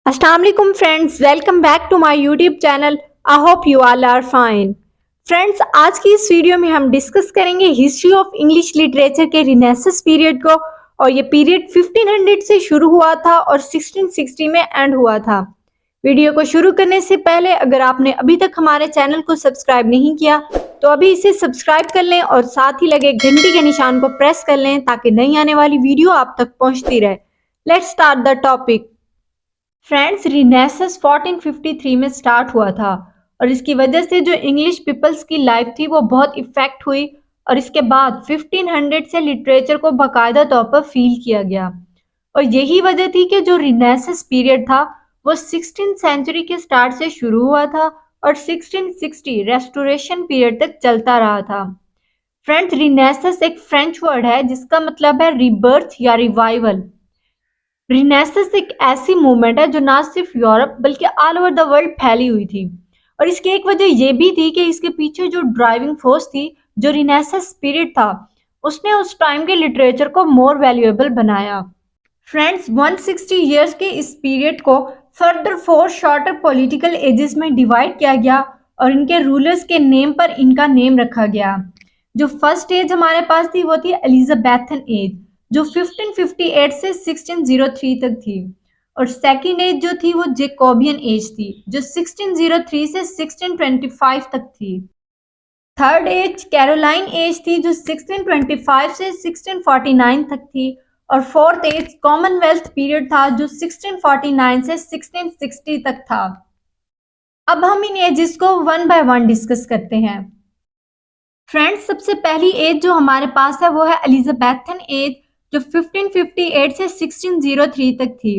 अस्सलाम वालेकुम friends, welcome back to my YouTube channel. I hope you all are fine. Friends, आज की इस वीडियो में हम डिस्कस करेंगे हिस्ट्री ऑफ इंग्लिश लिटरेचर के रिनेसेंस पीरियड को। और ये पीरियड 1500 से शुरू हुआ था और 1660 में एंड हुआ था। वीडियो को शुरू करने से पहले अगर आपने अभी तक हमारे चैनल को सब्सक्राइब नहीं किया तो अभी इसे सब्सक्राइब कर लें और साथ ही लगे घंटी के निशान को प्रेस कर लें ताकि नई आने वाली वीडियो आप तक पहुंचती रहे। Let's start the topic. Friends, renaissance 1453 में स्टार्ट हुआ था और इसकी वजह से जो इंग्लिश पीपल्स की लाइफ थी वो बहुत इफेक्ट हुई। और इसके बाद 1500 से लिटरेचर को बाकायदा तौर पर फील किया गया। और यही वजह थी कि जो रिनेसेंस पीरियड था वो 16th सेंचुरी के स्टार्ट से शुरू हुआ था और 1660 रेस्टोरेशन पीरियड तक चलता रहा था। फ्रेंड्स, रिनेसेंस एक फ्रेंच वर्ड है जिसका मतलब है रिबर्थ या रिवाइवल। रिनेसेंस एक ऐसी मूवमेंट है जो ना सिर्फ यूरोप बल्कि ऑल ओवर द वर्ल्ड फैली हुई थी। और इसकी एक वजह यह भी थी कि इसके पीछे जो ड्राइविंग फोर्स थी, जो रिनेसेंस पीरियड था, उसने उस टाइम के लिटरेचर को मोर वैल्यूएबल बनाया। फ्रेंड्स, 160 इयर्स के इस पीरियड को फर्दर 4 शॉर्टर पॉलिटिकल एजेस में डिवाइड किया गया और इनके रूलर्स के नेम पर इनका नेम रखा गया। जो फर्स्ट एज हमारे पास थी वो थी एलिजाबेथन एज, जो 1558 से 1603 तक थी। और सेकेंड एज जो थी वो जेकोबियन एज थी, जो 1603 से 1625 तक थी। थर्ड एज कैरोलाइन एज थी, जो 1625 से 1649 तक थी। और फोर्थ एज कॉमनवेल्थ पीरियड था, जो 1649 से 1660 तक था। अब हम इन एजेस को वन बाय वन डिस्कस करते हैं। फ्रेंड्स, सबसे पहली एज जो हमारे पास है वो है एलिजाबेथन एज, जो 1558 से 1603 तक थी।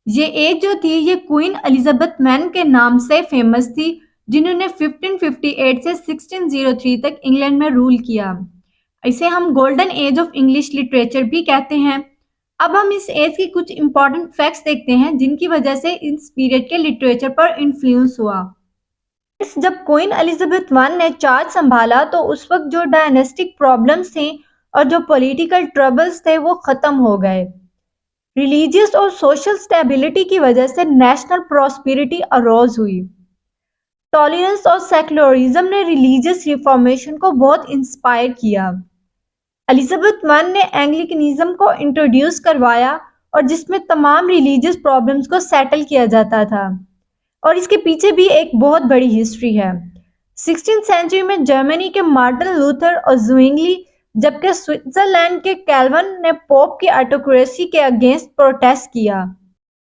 ये एज जो थी ये क्वीन एलिजाबेथ मैन के नाम से फेमस थी, जिन्होंने 1558 से 1603 तक इंग्लैंड में रूल किया। इसे हम golden age of English literature भी कहते हैं। अब हम इस एज की कुछ इंपॉर्टेंट फैक्ट्स देखते हैं जिनकी वजह से इस पीरियड के लिटरेचर पर इन्फ्लुएंस हुआ। जब क्वीन एलिजाबेथ वन ने चार्ज संभाला तो उस वक्त जो डायनेस्टिक प्रॉब्लम्स थी और जो पॉलिटिकल ट्रबल्स थे वो खत्म हो गए। रिलीजियस और सोशल स्टेबिलिटी की वजह से नेशनल प्रॉस्पेरिटी अरोज हुई। टॉलरेंस और सेक्युलरिज्म ने रिलीजियस रिफॉर्मेशन को बहुत इंस्पायर किया। एलिजाबेथ वन ने एंग्लिकनिज्म को इंट्रोड्यूस करवाया और जिसमें तमाम रिलीजियस प्रॉब्लम्स को सेटल किया जाता था। और इसके पीछे भी एक बहुत बड़ी हिस्ट्री है। 16th सेंचुरी में जर्मनी के मार्टिन लूथर और ज्विंगली, जबकि स्विट्जरलैंड के कैल्विन ने पोप की ऑटोक्रेसी के अगेंस्ट प्रोटेस्ट किया।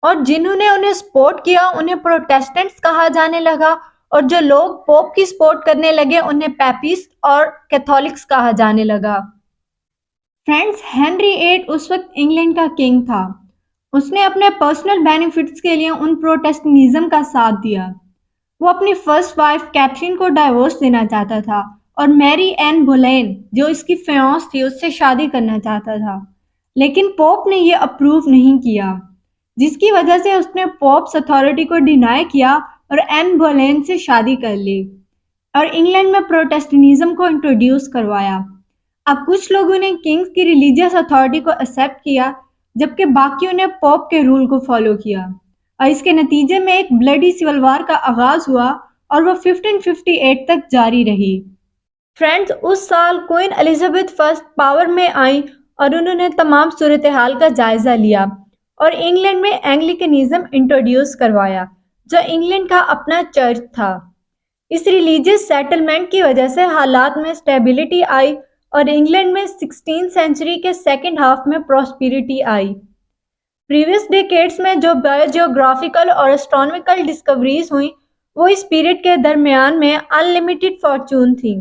और जिन्होंने उन्हें सपोर्ट किया उन्हें प्रोटेस्टेंट्स कहा जाने लगा, और जो लोग पोप की सपोर्ट करने लगे उन्हें पैपिस्ट और कैथोलिक्स कहा जाने लगा। फ्रेंड्स, हेनरी एट उस वक्त इंग्लैंड का किंग था। उसने अपने पर्सनल बेनिफिट्स के लिए उन प्रोटेस्टेंटिज्म का साथ दिया। वो अपनी फर्स्ट वाइफ कैथरीन को डाइवोर्स देना चाहता था और मैरी एन बोलेन, जो इसकी फियांस थी, उससे शादी करना चाहता था। लेकिन पोप ने ये अप्रूव नहीं किया, जिसकी वजह से उसने पोप्स अथॉरिटी को डिनाई किया और एन बोलेन से शादी कर ली और इंग्लैंड में प्रोटेस्टेंटिज्म को इंट्रोड्यूस करवाया। अब कुछ लोगों ने किंग्स की रिलीजियस अथॉरिटी को एक्सेप्ट किया, जबकि बाकियों ने पोप के रूल को फॉलो किया। और इसके नतीजे में एक ब्लडी सिविल वार का आगाज हुआ और वो 1558 तक जारी रही। फ्रेंड्स, उस साल क्वीन एलिजाबेथ फर्स्ट पावर में आई और उन्होंने तमाम सूरत हाल का जायजा लिया और इंग्लैंड में एंग्लिकनिज्म इंट्रोड्यूस करवाया, जो इंग्लैंड का अपना चर्च था। इस रिलीजियस सेटलमेंट की वजह से हालात में स्टेबिलिटी आई और इंग्लैंड में 16th सेंचुरी के सेकेंड हाफ में प्रॉस्पेरिटी आई। प्रीवियस डेकेड्स में जो बायोजियोग्राफिकल और एस्ट्रोनॉमिकल डिस्कवरीज हुई वो इस पीरियड के दरमियान में अनलिमिटेड फॉर्चून थी।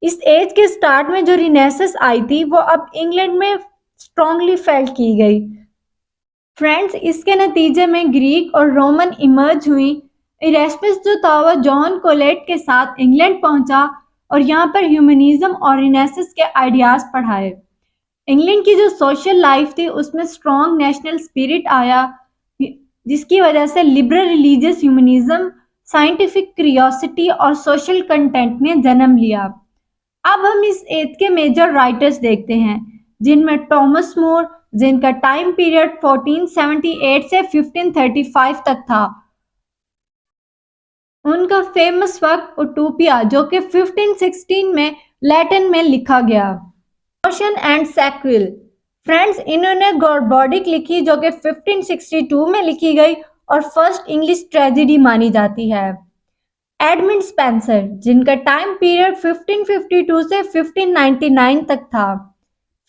इस एज के स्टार्ट में जो रिनेसेंस आई थी वो अब इंग्लैंड में स्ट्रांगली फेल्ट की गई। फ्रेंड्स, इसके नतीजे में ग्रीक और रोमन इमर्ज हुई। इरेस्पस जो था वह जॉन कोलेट के साथ इंग्लैंड पहुंचा और यहाँ पर ह्यूमनिज्म और रिनेसेंस के आइडियाज पढ़ाए। इंग्लैंड की जो सोशल लाइफ थी उसमें स्ट्रॉन्ग नेशनल स्पिरिट आया, जिसकी वजह से liberal religious humanism, scientific curiosity और सोशल कंटेंट ने जन्म लिया। अब हम इस एज के मेजर राइटर्स देखते हैं, जिनमें टॉमस मोर, जिनका टाइम पीरियड 1478 से 1535 तक था। उनका फेमस वर्क उटोपिया जो कि 1516 में लैटिन में लिखा गया। मोशन एंड सैक्रिल, फ्रेंड्स इन्होंने गॉडबॉडिक लिखी जो कि 1562 में लिखी गई और फर्स्ट इंग्लिश ट्रेजेडी मानी जाती है। एडमंड स्पेंसर जिनका टाइम पीरियड 1552 से 1599 तक था।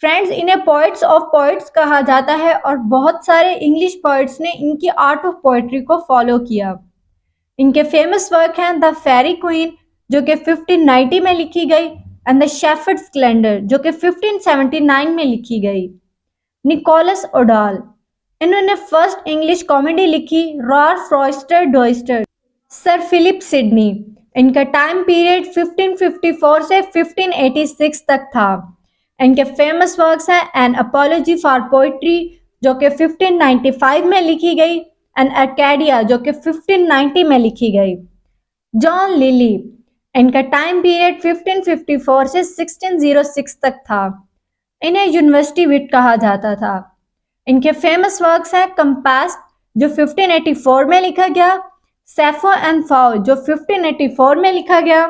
फ्रेंड्स इन्हें पोइट्स ऑफ पोइट्स कहा जाता है और बहुत सारे इंग्लिश पोइट्स ने इनकी आर्ट ऑफ पोइट्री को फॉलो किया। इनके फेमस वर्क हैं द फेरी क्वीन जो कि 1590 में लिखी गई एंड द शेफर्ड्स कैलेंडर जो कि 1579 में लिखी गई। निकोलस ओडाल, इन्होंने फर्स्ट इंग्लिश कॉमेडी लिखी रॉल्फ रॉयस्टर डॉयस्टर। सर फिलिप सिडनी, इनका टाइम पीरियड 1554 से 1586 तक था। इनके फेमस वर्क्स हैं एन अपॉलजी फॉर पोइट्री जो कि 1595 में लिखी गई एंड अर्केडिया जो कि 1590 में लिखी गई। जॉन लिली, इनका टाइम पीरियड 1554 से 1606 तक था। इन्हें यूनिवर्सिटी विट कहा जाता था। इनके फेमस वर्क्स हैं कंपास जो 1584 में लिखा गया, सैफो एंड फाउ जो 1584 में लिखा गया,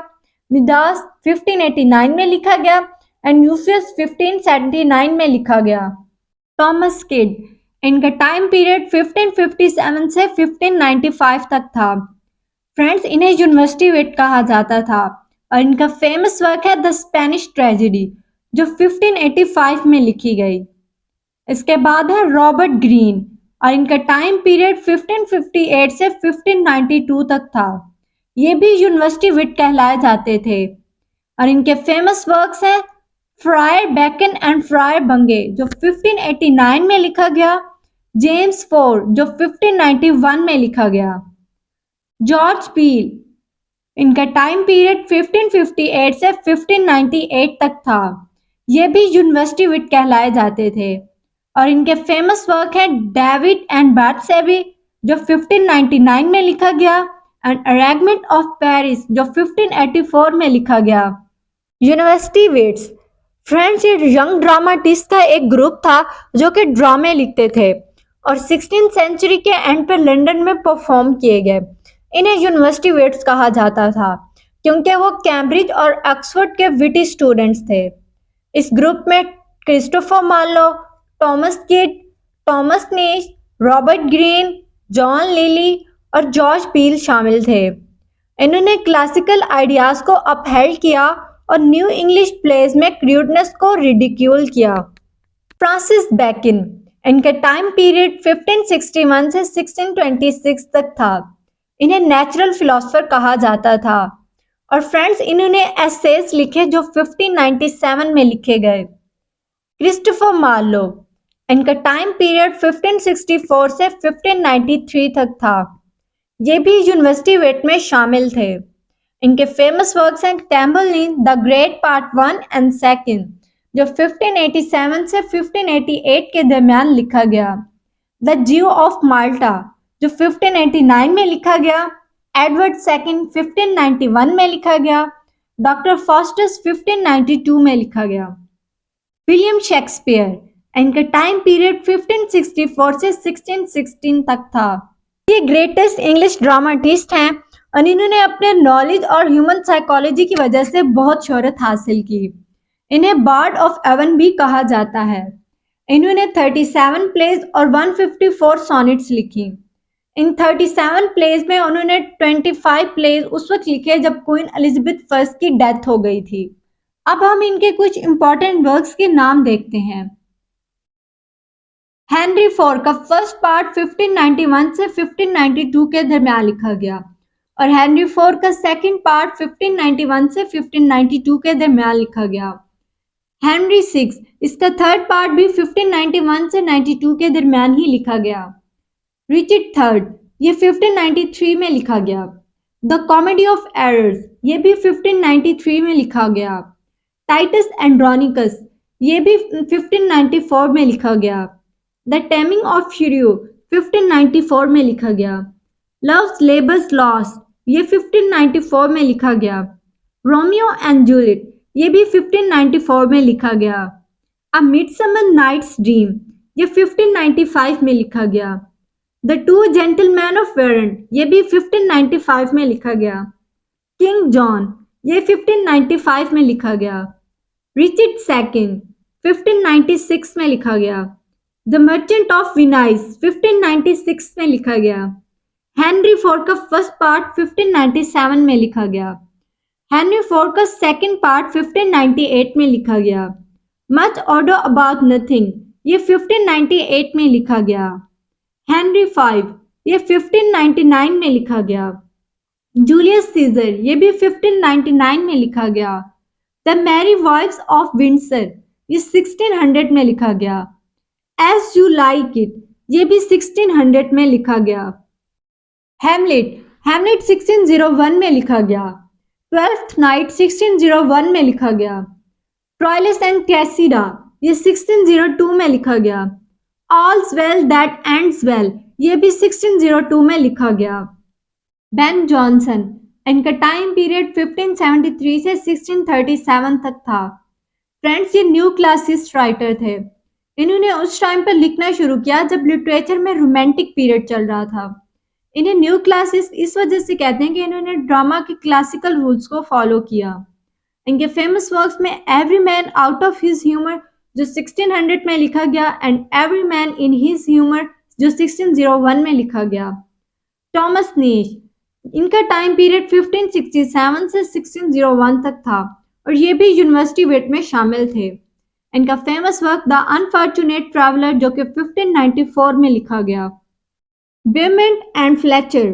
मिदास 1589 में लिखा गया एंड यूफियस 1579 में लिखा गया। थॉमस किड, इनका टाइम पीरियड 1557 से 1595 तक था। फ्रेंड्स इन्हें यूनिवर्सिटी विट कहा जाता था और इनका फेमस वर्क है द स्पेनिश ट्रेजेडी जो 1585 में लिखी गई। इसके बाद है रॉबर्ट ग्रीन और इनका टाइम पीरियड 1558 से 1592 तक था। ये भी यूनिवर्सिटी विट कहलाए जाते थे और इनके फेमस वर्क्स हैं फ्रायर बैकन एंड फ्रायर बंगे जो 1589 में लिखा गया, जेम्स फोर जो 1591 में लिखा गया। जॉर्ज पील, इनका टाइम पीरियड 1558 से 1598 तक था। ये भी यूनिवर्सिटी विट कहलाए जाते थे और इनके फेमस वर्क हैं डेविड एंड बैथसेबी जो 1599 में लिखा गया एंड अरेगमेंट ऑफ पेरिस जो 1584 में लिखा गया। यूनिवर्सिटी विट्स, फ्रेंड्स ये यंग ड्रामाटिस्ट का एक ग्रुप था जो कि ड्रामे लिखते थे और 16th सेंचुरी के एंड पर लंदन में परफॉर्म किए गए। इन्हें यूनिवर्सिटी विट्स कहा जाता था क्योंकि वो कैम्ब्रिज और ऑक्सफोर्ड के विटी स्टूडेंट्स थे। इस ग्रुप में Christopher Marlowe, Thomas Kyd, Thomas Nashe, Robert Greene, John Lyly और जॉर्ज पील शामिल थे। इन्होंने क्लासिकल आइडियाज को अपहेल्ड किया और न्यू इंग्लिश प्लेस में क्रूडनेस को रिडिक्यूल किया। फ्रांसिस बैकन, इनका टाइम पीरियड 1561 से 1626 तक था। इन्हें नेचुरल फिलोसोफर कहा जाता था और फ्रेंड्स इन्होंने एसेज लिखे जो 1597 में लिखे गए। क्रिस्टोफर मार्लो, इनका टाइम पीरियड 1564 से 1593 तक था। ये भी यूनिवर्सिटी विट में शामिल थे। इनके फेमस वर्क्स हैं टेम्बलिन द ग्रेट पार्ट 1 एंड 2 जो 1587 से 1588 के दरमियान लिखा गया। द ज्यू ऑफ माल्टा जो 1589 में लिखा गया। एडवर्ड सेकंड 1591 में लिखा गया। डॉक्टर फॉस्टस 1592 में लिखा गया। विलियम शेक्सपियर, इनका टाइम पीरियड 1564 से 1616 तक था। ये ग्रेटेस्ट इंग्लिश ड्रामाटिस्ट हैं और इन्होंने अपने नॉलेज और ह्यूमन साइकोलॉजी की वजह से बहुत शोहरत हासिल की। इन्हें बार्ड ऑफ एवन भी कहा जाता है। इन्होंने 37 प्लेज और 154 सॉनेट्स लिखी। इन 37 प्लेज में उन्होंने 25 प्लेज उस वक्त लिखे जब क्वीन एलिजाबेथ फर्स्ट की डेथ हो गई थी। अब हम इनके कुछ इंपॉर्टेंट वर्क्स के नाम देखते हैं। हेनरी फोर का फर्स्ट पार्ट 1591 से 1592 के दरमियान लिखा गया और हेनरी फोर का सेकंड पार्ट 1591 से 1592 के दरमियान लिखा गया। हेनरी सिक्स, इसका थर्ड पार्ट भी 1591 से 92 के दरमियान ही लिखा गया। रिचर्ड थर्ड, ये 1593 में लिखा गया। द कॉमेडी ऑफ एरर्स, ये भी 1593 में लिखा गया। टाइटस एंड्रोनिकस, ये भी 1594 में लिखा गया। द टेमिंग ऑफ फ्यूरियो 1594 में लिखा गया। लव्स लेबर्स लॉस्ट, ये 1594 में लिखा गया। रोमियो एंड जूलियट, ये भी 1594 में लिखा गया। अ मिडसमर नाइट्स ड्रीम, ये 1595 में लिखा गया। The two gentleman of Warren, ये भी 1595 में लिखा गया। किंग जॉन, ये 1595 में लिखा गया। रिचर्ड सेकंड, 1596 में लिखा गया। द मर्चेंट ऑफ विनाइस, 1596 में लिखा गया। हेनरी फोर्ड का फर्स्ट पार्ट 1597 में लिखा गया। हेनरी फोर्ड का सेकंड पार्ट 1598 में लिखा गया। मच ऑडो अबाउट नथिंग, ये 1598 में लिखा गया। हेनरी फाइव, ये 1599 में लिखा गया। जूलियस सीजर, ये भी 1599 में लिखा गया। The merry wives of Windsor, ये 1600 में लिखा गया। एज यू लाइक इट, ये भी 1600 में लिखा गया। हेमलेट, हेमलेट 1601 में लिखा गया। ट्वेल्थ नाइट 1601 में लिखा गया। ट्रायलिस एंड क्रेसिडा, ये 1602 में लिखा गया। ऑल्स वेल दैट एंड्स वेल, ये भी 1602 में लिखा गया। बेन जॉनसन, इनका टाइम पीरियड 1573 से 1637 तक था। फ्रेंड्स, ये न्यू क्लासिस्ट राइटर थे। इन्होंने उस टाइम पर लिखना शुरू किया जब लिटरेचर में रोमांटिक पीरियड चल रहा था। इन्हें न्यू क्लासिस्ट इस वजह से कहते हैं कि इन्होंने ड्रामा के क्लासिकल रूल्स को फॉलो किया। इनके फेमस वर्क्स में every man out of his humour जो 1600 में लिखा गया and every man in his humour जो 1601 में लिखा गया। थॉमस नेश, इनका टाइम पीरियड 1567 से 1601 तक था और ये भी यूनिवर्सिटी वेट में शामिल थे। इनका famous work the unfortunate traveller जो कि 1594 में लिखा गया। बेमेंट एंड फ्लेचर,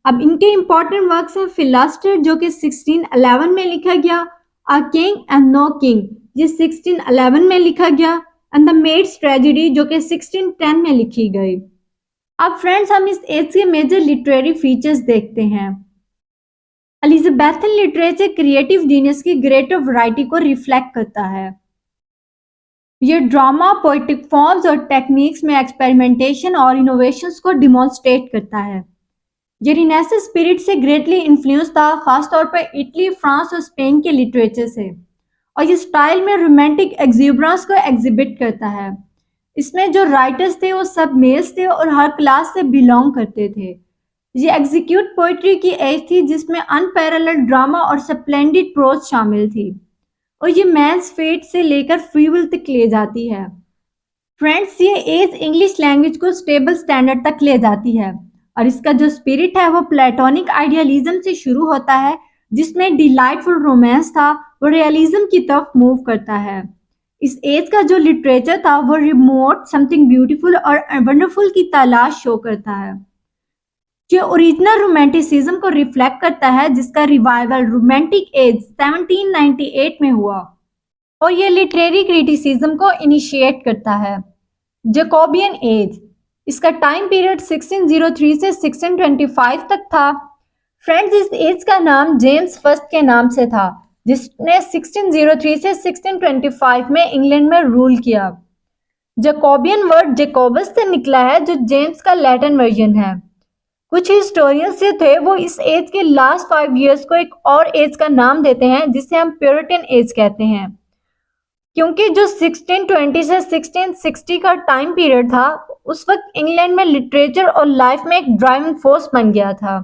अब इनके इंपॉर्टेंट वर्क्स हैं फिलास्टर जो कि 1611 में लिखा गया। A king and no king, ये 1611 में लिखा गया। एंड द मेड्स ट्रेजेडी जो कि 1610 में लिखी गई। अब फ्रेंड्स, हम इस एज के मेजर लिटरेरी फीचर्स देखते हैं। एलिजाबेथन लिटरेचर क्रिएटिव जीनियस की ग्रेटर वैरायटी को रिफ्लेक्ट करता है। ये ड्रामा, पोएटिक फॉर्म्स और टेक्निक्स में एक्सपेरिमेंटेशन और इनोवेशंस को डिमॉन्स्ट्रेट करता है। ये रिनेसेंस स्पिरिट से ग्रेटली इन्फ्लुएंस था, खासतौर पर इटली, फ्रांस और स्पेन के लिटरेचर से, और ये स्टाइल में रोमांटिक एक्सिबरेंस को एग्जिबिट करता है। इसमें जो राइटर्स थे वो सब मेल्स थे और हर क्लास से बिलोंग करते थे। ये एग्जीक्यूट पोइट्री की एज थी जिसमें अनपैरेलल्ड ड्रामा और स्प्लेंडिड प्रोज शामिल थी, और ये मैंस फेट से लेकर फ्री विल तक ले जाती है। फ्रेंड्स, ये एज इंग्लिश लैंग्वेज को स्टेबल स्टैंडर्ड तक ले जाती है, और इसका जो स्पिरिट है वो प्लेटोनिक आइडियलिज्म से शुरू होता है जिसमें डिलाइटफुल रोमांस था, वो रियलिज्म की तरफ मूव करता है। इस एज का जो लिटरेचर था वो रिमोट, समथिंग ब्यूटीफुल और वंडरफुल की तलाश शो करता है। ये ओरिजिनल रोमांटिसिज्म को रिफ्लेक्ट करता है जिसका रिवाइवल रोमांटिक एज 1798 में हुआ, और ये लिटरेरी क्रिटिसिज्म को इनिशिएट करता है। जैकोबियन एज, इसका टाइम पीरियड 1603 से 1625 तक था। फ्रेंड्स, इस एज का नाम जेम्स फर्स्ट के नाम से था जिसने 1603 से 1625 में इंग्लैंड में रूल किया। जैकोबियन वर्ड जैकोबस से निकला है जो जेम्स का लैटिन वर्जन है। कुछ हिस्टोरियंस जो थे वो इस एज के लास्ट 5 इयर्स को एक और एज का नाम देते हैं जिसे हम प्यूरिटन एज कहते हैं, क्योंकि जो 1620 से 1660 का टाइम पीरियड था उस वक्त इंग्लैंड में लिटरेचर और लाइफ में एक ड्राइविंग फोर्स बन गया था।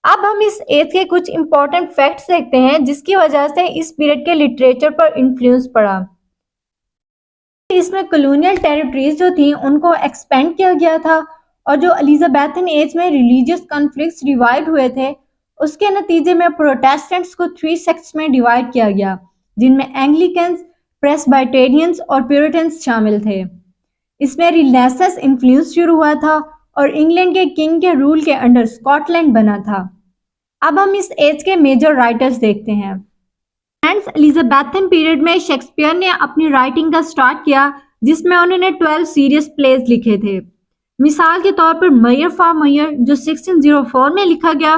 अब हम इस एज के कुछ इंपॉर्टेंट फैक्ट्स देखते हैं जिसकी वजह से इस पीरियड के लिटरेचर पर इन्फ्लुएंस पड़ा। इसमें कॉलोनियल टेरिटरीज जो थी उनको एक्सपेंड किया गया था, और जो एलिजाबेथन एज में रिलीजियस कॉन्फ्लिक्ट्स रिवाइव हुए थे उसके नतीजे में प्रोटेस्टेंट्स को 3 सेक्ट्स में डिवाइड किया गया जिनमें एंग्लिकन्स, प्रेस्बाइटेरियंस और प्यूरिटन्स शामिल थे। इसमें रिनेसेंस इन्फ्लुएंस शुरू हुआ था और इंग्लैंड के किंग के रूल के अंडर स्कॉटलैंड बना था। अब हम इस एज के मेजर राइटर्स देखते हैं। फ्रेंड्स, एलिजाबेथन पीरियड में शेक्सपियर ने अपनी राइटिंग का स्टार्ट किया जिसमें उन्होंने 12 सीरियस प्लेज लिखे थे। मिसाल के तौर पर मैयर फॉर मैयर जो 1604 में लिखा गया,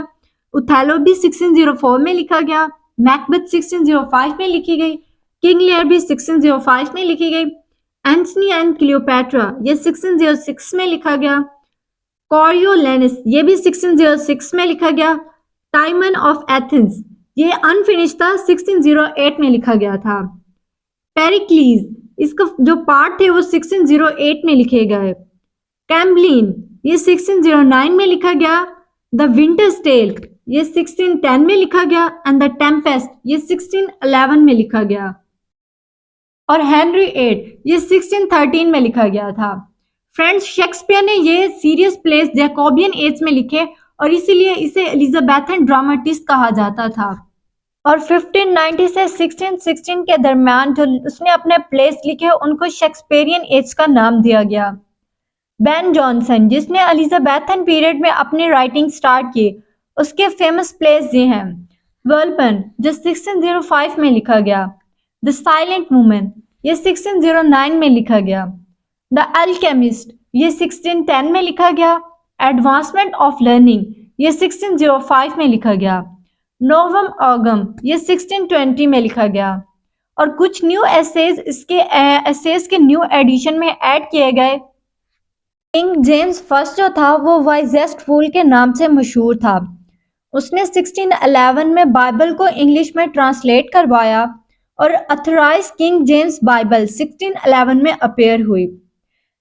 ओथेलो भी 1604 में लिखा गया, मैकबेथ 1605 में लिखी गई, किंग लियर भी 1605 में लिखी गई, एंटनी एंड क्लियोपैट्रा ये 1606 में लिखा गया, कॉरियोलेनिस ये भी 1606 में लिखा गया, टाइमन ऑफ एथेंस ये अनफिनिश्ड था, 1608 में लिखा गया था, पेरिक्लीज इसका जो पार्ट थे वो 1608 में लिखे गए। कैम्बलिन ये 1609 में लिखा गया। द विंटर्स टेल ये 1610 में लिखा गया एंड द टेम्पेस्ट ये 1611 में लिखा गया और हेनरी एट ये 1613 में लिखा गया था। फ्रेंड्स, शेक्सपियर ने ये सीरियस प्लेस जैकोबियन एज में लिखे और इसीलिए इसे एलिजाबेथन ड्रामेटिस्ट कहा जाता था। और 1590 से 1616 के दरमियान जो उसने अपने प्लेस लिखे उनको शेक्सपियरियन एज का नाम दिया गया। बेन जॉनसन जिसने एलिजाबेथन पीरियड में अपनी राइटिंग स्टार्ट की, उसके फेमस प्लेस ये हैं। वर्लपन जो 1605 में लिखा गया। द साइलेंट वुमन ये 1609 में लिखा गया। द अल्केमिस्ट ये 1610 में लिखा गया। एडवांसमेंट ऑफ लर्निंग ये 1605 में लिखा गया। नोवम ऑगम ये 1620 में लिखा गया और कुछ न्यू एसेज इसके एसेज के न्यू एडिशन में ऐड किए गए। किंग जेम्स फर्स्ट जो था वो वाइजेस्ट फूल के नाम से मशहूर था। उसने 1611 में बाइबल को इंग्लिश में ट्रांसलेट करवाया और अथराइज किंग जेम्स बाइबल 1611 में अपेयर हुई।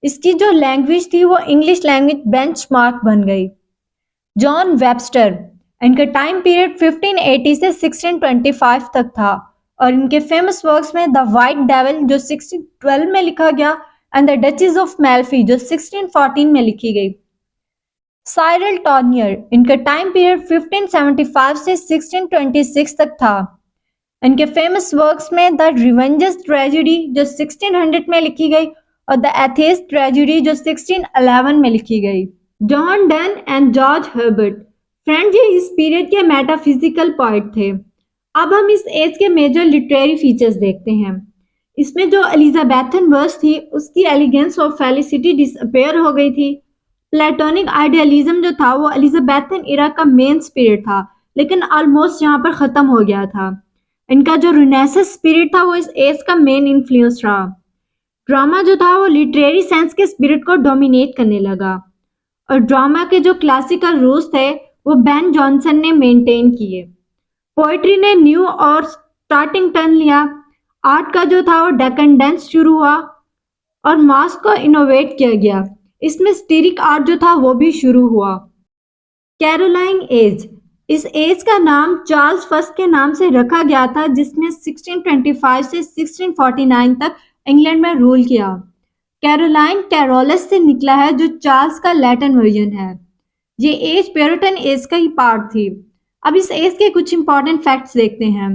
इसकी जो लैंग्वेज थी वो इंग्लिश लैंग्वेज बेंचमार्क बन गई। जॉन वेबस्टर इनका टाइम पीरियड 1580 से 1625 तक था और इनके फेमस वर्क्स में द वाइट डेविल जो 1612 में लिखा गया एंड द डचेस ऑफ मेल्फी जो 1614 में लिखी गई। साइरल टॉर्नियर इनका टाइम पीरियड 1575 से 1626 तक था। इनके फेमस वर्क्स में द रिवेंजर्स ट्रेजेडी जो 1600 में लिखी गई और द एथेस्ट ट्रेजेडी जो 1611 में लिखी गई। John Donne and George Herbert friends, ये इस पीरियड के मेटाफिजिकल पोएट थे। अब हम इस एज के मेजर लिटरेरी फीचर्स देखते हैं। इसमें जो एलिजाबेथन वर्स थी उसकी एलिगेंस और फेलिसिटी डिसअपेयर हो गई थी। प्लेटोनिक आइडियलिज्म जो था वो एलिजाबेथन इरा का मेन स्पिरिट था, लेकिन ऑलमोस्ट यहाँ पर खत्म हो गया था। इनका जो रिनेसेंस स्पिरिट था वो इस एज का मेन इन्फ्लुएंस रहा। ड्रामा जो था वो लिटरेरी सेंस के स्पिरिट को डोमिनेट करने लगा और ड्रामा के जो क्लासिकल रूल्स थे वो बेन जॉनसन ने मेंटेन किए। पोएट्री ने न्यू और स्टार्टिंग टर्न लिया। आर्ट का जो था वो डेकेडेंस शुरू हुआ और मास को इनोवेट किया गया। इसमें स्टिरिक आर्ट जो था वो भी शुरू हुआ। कैरोलाइन एज, इस एज का नाम चार्ल्स फर्स्ट के नाम से रखा गया था जिसने 1625 से 1649 तक इंग्लैंड में रूल किया। कैरोलाइन कैरोलस से निकला है जो चार्ल्स का लैटिन वर्जन है। ये एज प्यूरिटन एज का ही पार्ट थी। अब इस एज के कुछ इंपॉर्टेंट फैक्ट्स देखते हैं।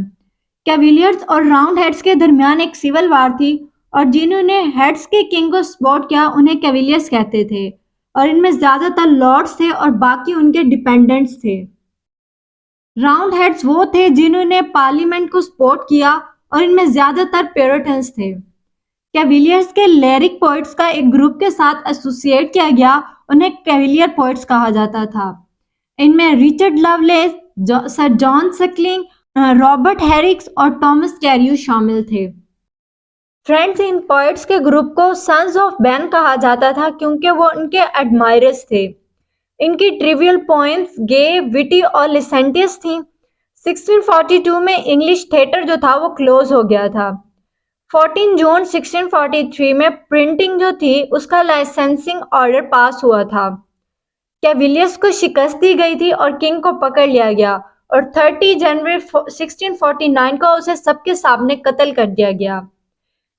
कैविलियर्स और राउंड हेड्स के दरमियान एक सिविल वार थी और जिन्होंने हेड्स के किंग को सपोर्ट किया उन्हें कैविलियर्स कहते थे और इनमें ज्यादातर लॉर्ड्स थे और बाकी उनके डिपेंडेंट्स थे। राउंड हेड्स वो थे जिन्होंने पार्लियामेंट को सपोर्ट किया और इनमें ज्यादातर प्यूरिटन्स थे। कैविलियर्स के लिरिक पोइट्स का एक ग्रुप के साथ एसोसिएट किया गया, उन्हें कैविलियर पोइट्स कहा जाता था। इनमें Richard Lovelace, sir John Suckling, Robert Herricks और टॉमस कैरियो शामिल थे। फ्रेंड्स, इन पोइट्स के ग्रुप को सन्स ऑफ बेन कहा जाता था क्योंकि वो उनके एडमायरर्स थे। इनकी ट्रिवियल पोएम्स गे, विटी और लिसेंटियस थी। 1642 में इंग्लिश थिएटर जो था वो क्लोज हो गया था। 14 जून 1643 में प्रिंटिंग जो थी उसका लाइसेंसिंग ऑर्डर पास हुआ था। कैविलियर्स को शिकस्त दी गई थी और किंग को पकड़ लिया गया और 30 जनवरी 1649 को उसे सबके सामने कत्ल कर दिया गया।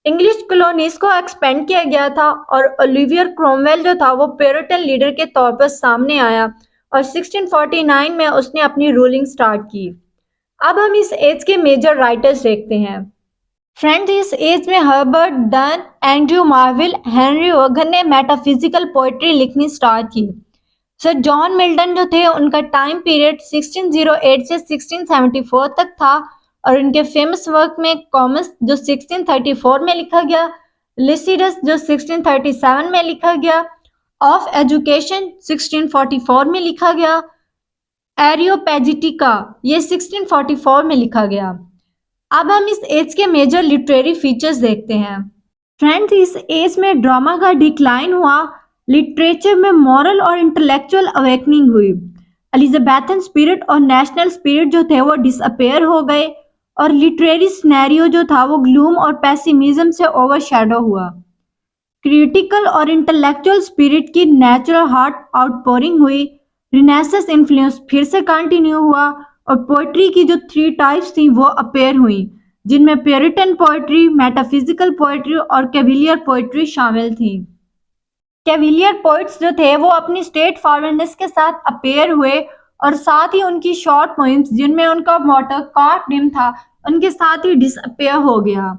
इंग्लिश कॉलोनीज को एक्सपेंड किया गया था और ओलिवियर क्रोमवेल जो था वो प्यूरिटन लीडर के तौर पर सामने आया और 1649 में उसने अपनी रूलिंग स्टार्ट की। अब हम इस एज के मेजर राइटर्स देखते हैं। फ्रेंड्स, इस एज में Herbert, Donne, Andrew Marvell, Henry Vaughan ने मेटाफिजिकल पोएट्री लिखनी स्टार्ट की। सर जॉन मिल्टन जो थे उनका टाइम पीरियड 1608 से 1674 तक था और इनके फेमस वर्क में कॉमस जो 1634 में लिखा गया, लिसिडस जो 1637 में लिखा गया, ऑफ एजुकेशन 1644 में लिखा गया, एरियोपेजिटिका ये 1644 में लिखा गया। अब हम इस एज के मेजर लिटरेरी फीचर्स देखते हैं। फ्रेंड्स, इस एज में ड्रामा का डिक्लाइन हुआ, लिटरेचर में मॉरल और इंटेलेक्चुअल अवेकनिंग हुई, एलिजाबेथन स्पिरिट और नेशनल स्पिरिट जो थे वो डिसअपेयर हो गए और लिटरेरी सिनेरियो जो था वो ग्लूम और पेसिमिज्म से ओवरशैडो हुआ। क्रिटिकल और इंटेलेक्चुअल स्पिरिट की नेचुरल हार्ट आउटपोरिंग हुई। रिनेसेंस इन्फ्लुएंस फिर से कंटिन्यू हुआ और पोइट्री की जो 3 टाइप्स थी वो अपेयर हुई, जिनमें प्यूरिटन पोइट्री, मेटाफिजिकल पोइट्री और कैविलियर पोइट्री शामिल थी। कैविलियर पोइट्स जो थे वो अपनी स्टेट फॉरवर्डनेस के साथ अपेयर हुए और साथ ही उनकी शॉर्ट पोइम्स जिनमें उनका मोटो कार्ड नेम था उनके साथ ही डिसअपेयर हो गया।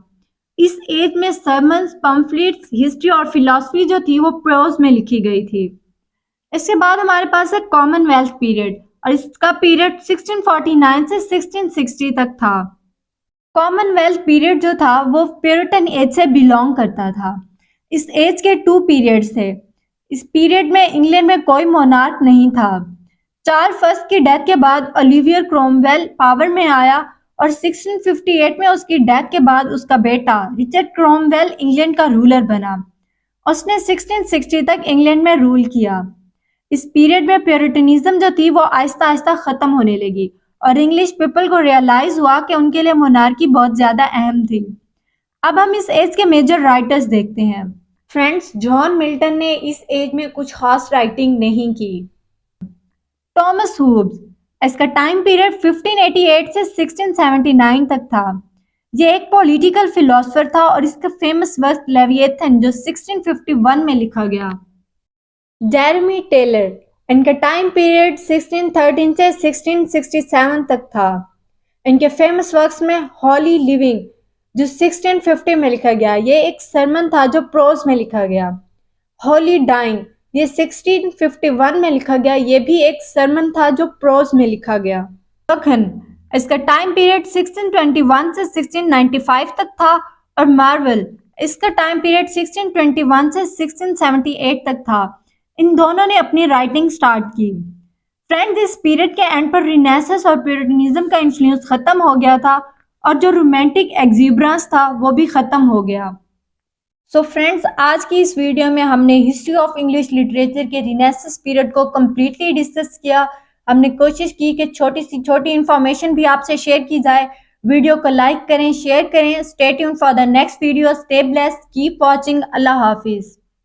इस एज में सरमन्स, पम्फलेट्स, हिस्ट्री और फिलॉसफी जो थी वो प्रोज में लिखी गई थी। इसके बाद हमारे पास है कॉमनवेल्थ पीरियड और इसका पीरियड 1649 से 1660 तक था। कॉमनवेल्थ पीरियड जो था वो प्यूरिटन एज से बिलोंग करता था। इस एज के 2 पीरियड्स थे। इस पीरियड में इंग्लैंड में कोई मोनार्क नहीं था। चार्ल्स फर्स्ट की डेथ के बाद ओलिवियर क्रोमवेल पावर में आया और 1658 में उसकी डेथ के बाद उसका बेटा रिचर्ड क्रोमवेल इंग्लैंड का रूलर बना। उसने 1660 तक इंग्लैंड में रूल किया। इस पीरियड में प्यूरिटनिज्म जो थी वो आहिस्ता आहिस्ता खत्म होने लगी और इंग्लिश पीपल को रियलाइज हुआ कि उनके लिए मोनार्की बहुत ज्यादा अहम थी। अब हम इस एज के मेजर राइटर्स देखते हैं। फ्रेंड्स, जॉन मिल्टन ने इस एज में कुछ खास राइटिंग नहीं की। थॉमस हूब्स, इसका टाइम पीरियड 1588 से 1679 तक था। ये एक पॉलिटिकल फिलोसफर था और इसका फेमस वर्क लेविएथन जो 1651 में लिखा गया। जेरेमी टेलर, इनका टाइम पीरियड 1613 से 1667 तक था। इनके फेमस वर्क्स में हॉली लिविंग जो 1650 में लिखा गया, ये एक सरमन था जो प्रोज में लिखा गया। हॉली डाइंग ये 1651 में लिखा गया, ये भी एक सरमन था जो प्रोज में लिखा गया। लखन, इसका टाइम पीरियड 1621 से 1695 तक था और मार्वल, इसका टाइम पीरियड 1621 से 1678 तक था। इन दोनों ने अपनी राइटिंग स्टार्ट की। फ्रेंड्स, इस पीरियड के एंड पर रिनेसेंस और प्यूरिटनिज्म का इन्फ्लुएंस खत्म हो गया था और जो रोमांटिक एक्सिब्रेंस था वो भी खत्म हो गया। सो फ्रेंड्स, आज की इस वीडियो में हमने हिस्ट्री ऑफ इंग्लिश लिटरेचर के रिनेसेंस पीरियड को कम्प्लीटली डिस्कस किया। हमने कोशिश की कि छोटी सी छोटी इंफॉर्मेशन भी आपसे शेयर की जाए। वीडियो को लाइक करें, शेयर करें। Stay tuned for the next video. Stay blessed, keep watching. Allah Hafiz.